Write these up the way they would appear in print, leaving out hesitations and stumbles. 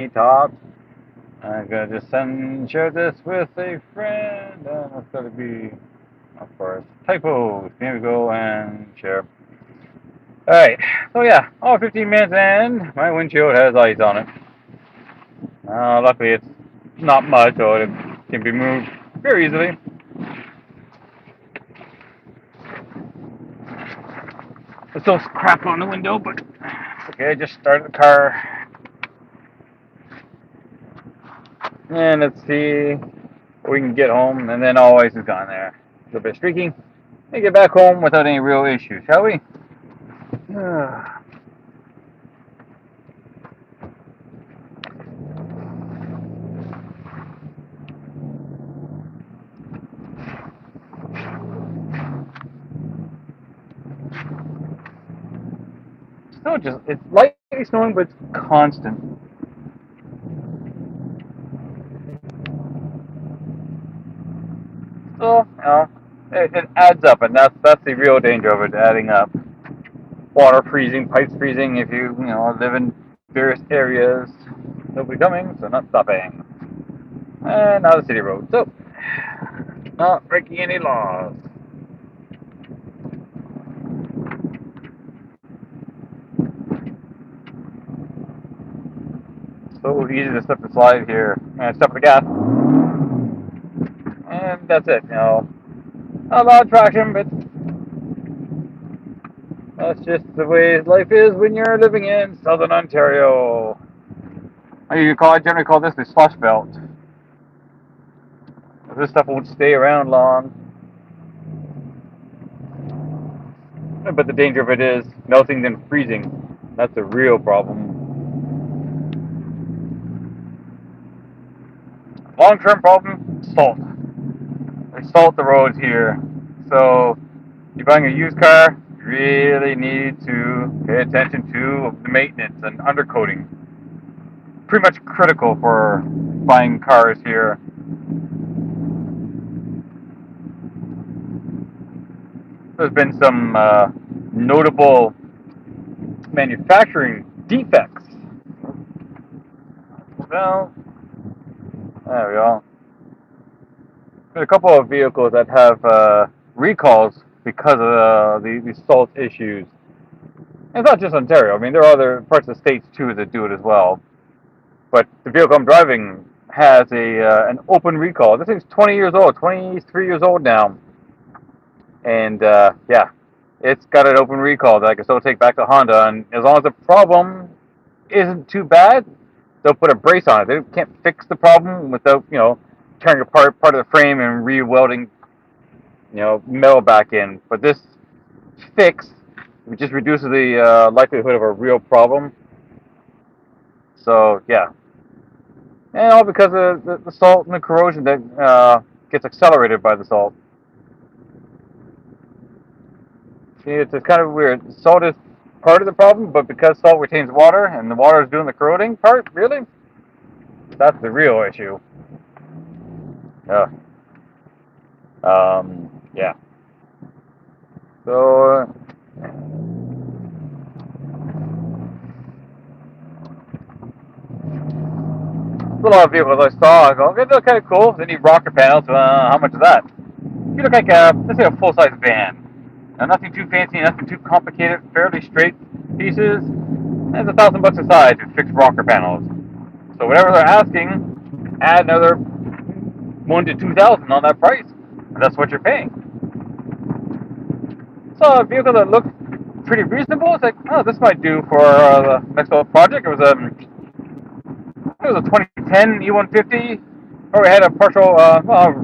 Top. I'm gonna just share this with a friend, and it's gonna be, of course, typos. Here we go and share. All right, so yeah, all 15 minutes and my windshield has ice on it. Luckily, it's not much, so it can be moved very easily. There's still crap on the window, but okay. I just started the car, and let's see if we can get home, and then all ice is gone there. A little bit streaking. And get back home without any real issues, shall we? Still just, it's lightly snowing, but it's constant. So, it adds up, and that's the real danger of it, adding up. Water freezing, pipes freezing, if you live in various areas. Nobody coming, so not stopping. And now the city road. So, not breaking any laws. So easy to slip and slide here. And step the gas. And that's it, Not a lot of traction, but that's just the way life is when you're living in southern Ontario. I generally call this the slush belt. This stuff won't stay around long. But the danger of it is melting then freezing. That's a real problem. Long-term problem, salt. They salt the roads here. So you're buying a used car, you really need to pay attention to the maintenance and undercoating. Pretty much critical for buying cars here. There's been some notable manufacturing defects. Well, there we go. There's a couple of vehicles that have recalls because of the salt issues. And it's not just Ontario. I mean, there are other parts of the states too that do it as well. But the vehicle I'm driving has an open recall. This thing's 20 years old, 23 years old now, and yeah, it's got an open recall that I can still take back to Honda. And as long as the problem isn't too bad, they'll put a brace on it. They can't fix the problem without tearing apart part of the frame and re-welding metal back in. But this fix just reduces the likelihood of a real problem. So yeah, and all because of the salt and the corrosion that gets accelerated by the salt. See, it's kind of weird. Salt is part of the problem, but because salt retains water and the water is doing the corroding part, really, that's the real issue. Yeah. Yeah. So, a lot of vehicles I saw, I go, okay, they're kind of cool. They need rocker panels. How much is that? If you look like let's say a full-size van, now, nothing too fancy, nothing too complicated, fairly straight pieces. That's $1,000 a side to fix rocker panels. So whatever they're asking, add another 1 to 2,000 on that price. And that's what you're paying. So a vehicle that looked pretty reasonable, it's like, oh, this might do for the next little project. It was a 2010 E150. Or we had a partial,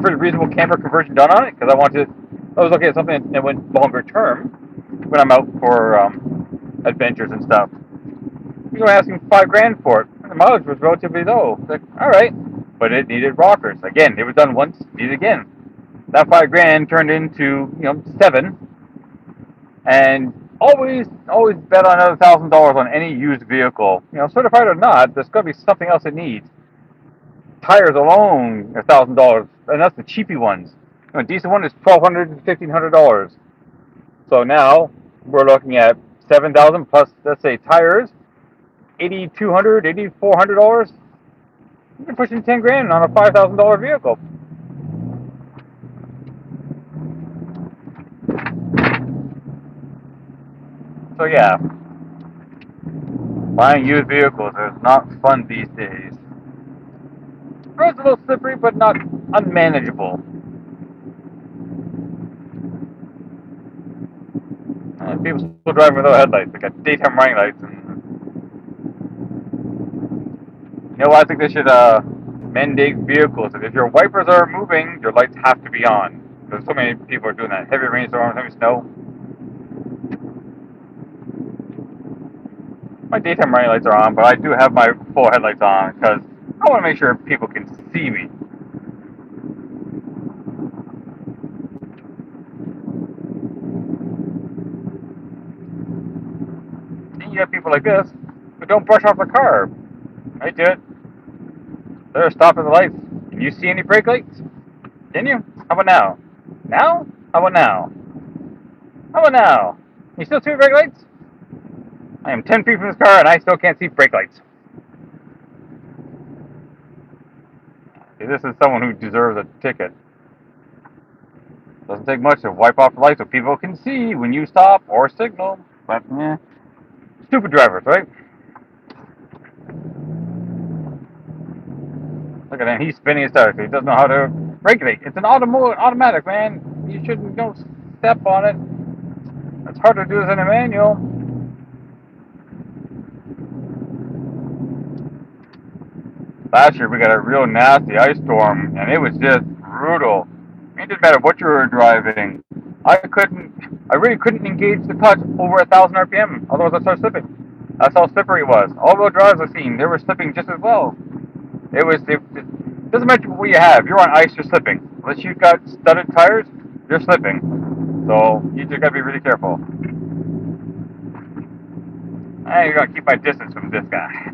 pretty reasonable camper conversion done on it because I was looking at something that went longer term when I'm out for adventures and stuff. You were asking $5,000 for it. And the mileage was relatively low. Like, all right, but it needed rockers. Again, it was done once, needed again. That $5,000 turned into seven, and always bet on another $1,000 on any used vehicle. Certified or not, there's got to be something else it needs. Tires alone are $1,000, and that's the cheapy ones. A decent one is $1,200 to $1,500. So now we're looking at $7,000 plus, let's say, tires, $8,200, $8,400. You're pushing 10 grand on a $5,000 vehicle. So yeah, buying used vehicles is not fun these days. Roads a little slippery, but not unmanageable. People still driving without headlights. They got daytime running lights, and you know what? I think they should mandate vehicles that if your wipers are moving, your lights have to be on. Because so many people are doing that. Heavy rainstorms, heavy snow. My daytime running lights are on, but I do have my full headlights on because I want to make sure people can see me. And you have people like this who don't brush off the car. Right, dude? They're stopping the lights. Can you see any brake lights? Can you? How about now? Now? How about now? How about now? You still see brake lights? I am 10 feet from this car and I still can't see brake lights. This is someone who deserves a ticket. Doesn't take much to wipe off the lights so people can see when you stop or signal. But, stupid drivers, right? Look at him. He's spinning his tires. He doesn't know how to regulate. It's an automatic, man. You shouldn't don't step on it. It's hard to do this in a manual. Last year we got a real nasty ice storm, and it was just brutal. It didn't matter what you were driving. I really couldn't engage the clutch over 1,000 RPM. Otherwise, I started slipping. That's how slippery it was. All-wheel drives I've seen, they were slipping just as well. It doesn't matter what you have. You're on ice, you're slipping. Unless you've got studded tires, you're slipping. So you just gotta be really careful. I gotta keep my distance from this guy.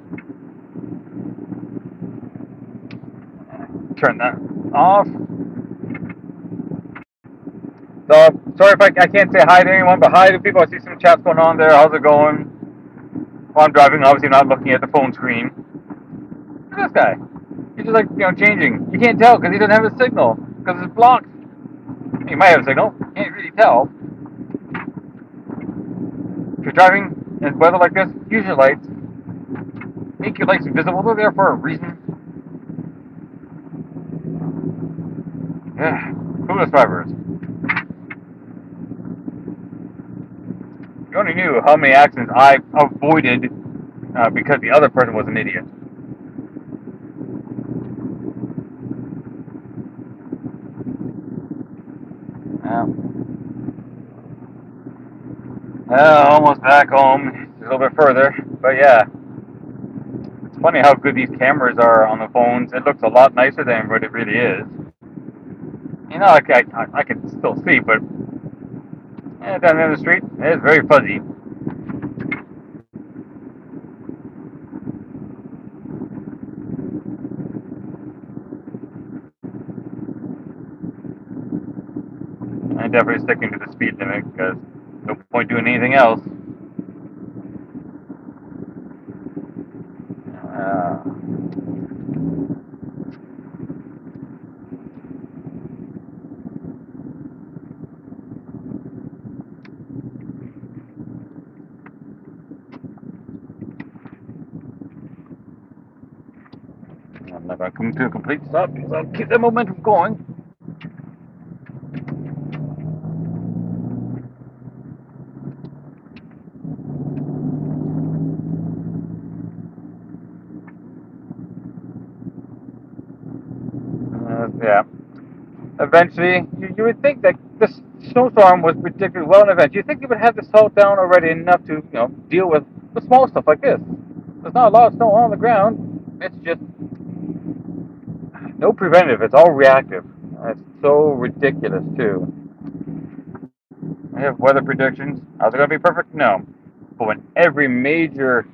Turn that off. So sorry if I can't say hi to anyone, but hi to people. I see some chats going on there. How's it going? While I'm driving, obviously not looking at the phone screen. Look at this guy. He's just like changing. You can't tell because he doesn't have a signal because it's blocked. He might have a signal. Can't really tell. If you're driving in weather like this, use your lights. Make your lights visible. They're there for a reason. Yeah. Clueless drivers. You only knew how many accidents I avoided because the other person was an idiot. Almost back home. Just a little bit further. But yeah. It's funny how good these cameras are on the phones. It looks a lot nicer than what it really is. I can still see, but down in the street, it's very fuzzy. I'm definitely sticking to the speed limit because no point doing anything else. I'm not going to come to a complete stop because I'll keep the momentum going. Yeah. Eventually, you would think that this snowstorm was predicted well in advance. You think it would have the salt down already enough to, deal with the small stuff like this. There's not a lot of snow on the ground. It's just no preventive. It's all reactive. It's so ridiculous too. We have weather predictions. How's it going to be perfect? No. But when every major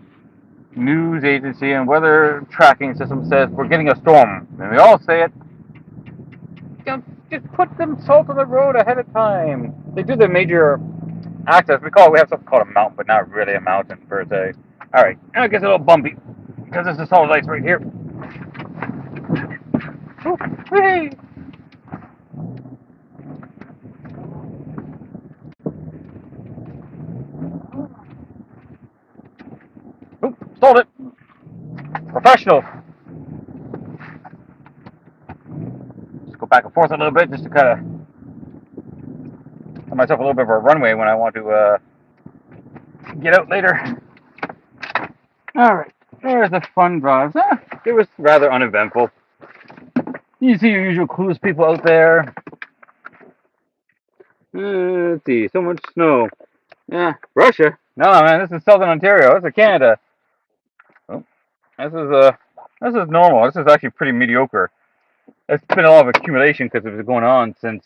news agency and weather tracking system says we're getting a storm, and they all say it, just put them salt on the road ahead of time. They do the major access. We have something called a mountain, but not really a mountain per se. All right, and it gets a little bumpy because there's the solid ice right here. Hey. Oop, stalled it. Professional. Just go back and forth a little bit just to kind of give myself a little bit of a runway when I want to get out later. All right, there's the fun drives. It was rather uneventful. You see your usual cruise people out there. Let's see, so much snow. Yeah, Russia? No, man, this is Southern Ontario. This is Canada. Oh, this is normal. This is actually pretty mediocre. It's been a lot of accumulation because it was going on since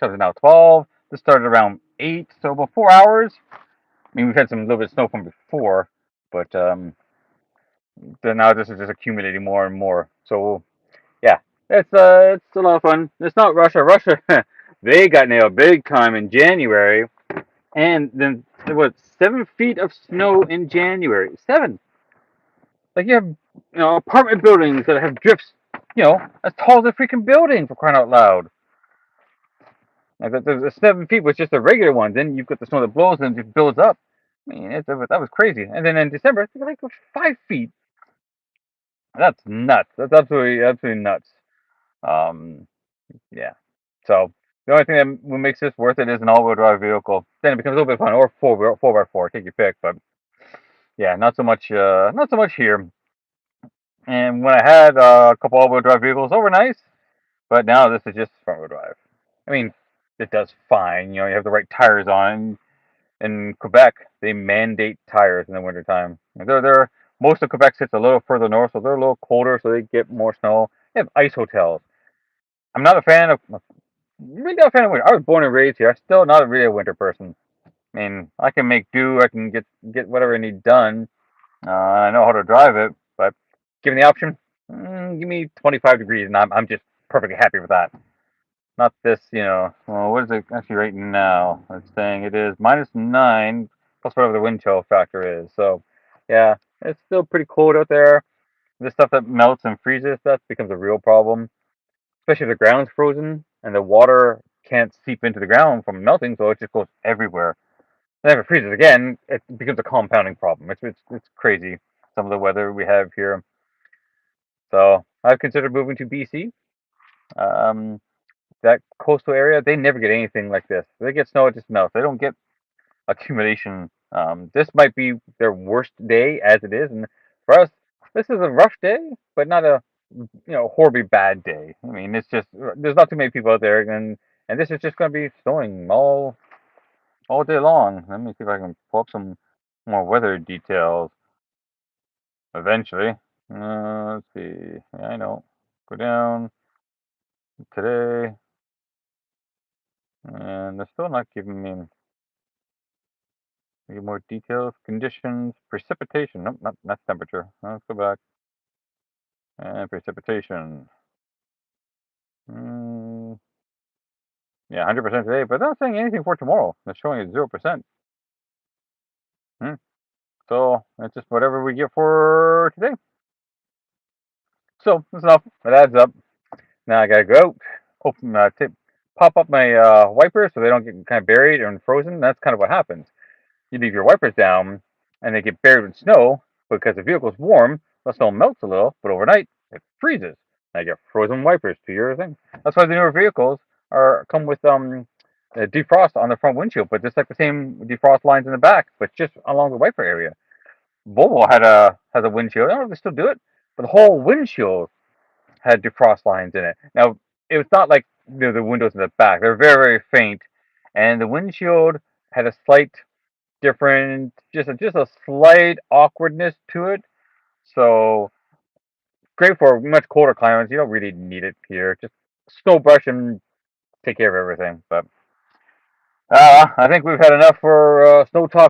now 12. This started around 8, so about 4 hours. I mean, we've had some little bit of snow from before, but then now this is just accumulating more and more. So yeah, it's a lot of fun. It's not Russia. Russia, they got nailed big time in January, and then there was 7 feet of snow in January. Seven. Like you have, apartment buildings that have drifts, as tall as a freaking building for crying out loud. Like the 7 feet was just a regular one. Then you've got the snow that blows and it builds up. I mean, that was crazy. And then in December, it's like 5 feet. That's nuts. That's absolutely nuts. Um, yeah. So the only thing that makes this worth it is an all-wheel drive vehicle. Then it becomes a little bit fun, or four by four. Take your pick. But yeah, not so much. Not so much here. And when I had a couple all-wheel drive vehicles, they were nice. But now this is just front-wheel drive. I mean, it does fine. You have the right tires on. In Quebec, they mandate tires in the wintertime. They're most of Quebec sits a little further north, so they're a little colder, so they get more snow. They have ice hotels. I'm not a fan of really not a fan of winter. I was born and raised here. I'm still not really a winter person. I mean, I can make do. I can get whatever I need done. I know how to drive it, but given the option, give me 25 degrees, and I'm just perfectly happy with that. Not this, well, what is it actually right now? It's saying it is -9 plus whatever the wind chill factor is. So, yeah, it's still pretty cold out there. The stuff that melts and freezes, that becomes a real problem, especially if the ground's frozen and the water can't seep into the ground from melting, so it just goes everywhere. And if it freezes again, it becomes a compounding problem. It's crazy, some of the weather we have here. So, I've considered moving to BC. Um, that coastal area, they never get anything like this. They get snow, it just melts. They don't get accumulation. This might be their worst day as it is, and for us, this is a rough day, but not a horribly bad day. I mean, it's just there's not too many people out there, and this is just going to be snowing all day long. Let me see if I can pull up some more weather details eventually. Let's see. Yeah, I know. Go down today, and they're still not giving me any more details. Conditions, precipitation. Nope, not temperature. Let's go back. And precipitation. Mm, yeah, 100% today, but they're not saying anything for tomorrow. They're showing it 0%. Hmm. So it's just whatever we get for today. So that's enough. It adds up. Now I gotta go out, open, pop up my wipers so they don't get kind of buried and frozen. That's kind of what happens. You leave your wipers down, and they get buried in snow because the vehicle's warm. The snow melts a little, but overnight it freezes. And you get frozen wipers to your thing. That's why the newer vehicles come with a defrost on the front windshield, but just like the same defrost lines in the back, but just along the wiper area. Volvo has a windshield. I don't know if they still do it, but the whole windshield had defrost lines in it. Now it was not like the windows in the back; they're very very faint, and the windshield had a slight different, just a slight awkwardness to it. So great for much colder climates. You don't really need it here. Just snow brush and take care of everything. But I think we've had enough for snow talk.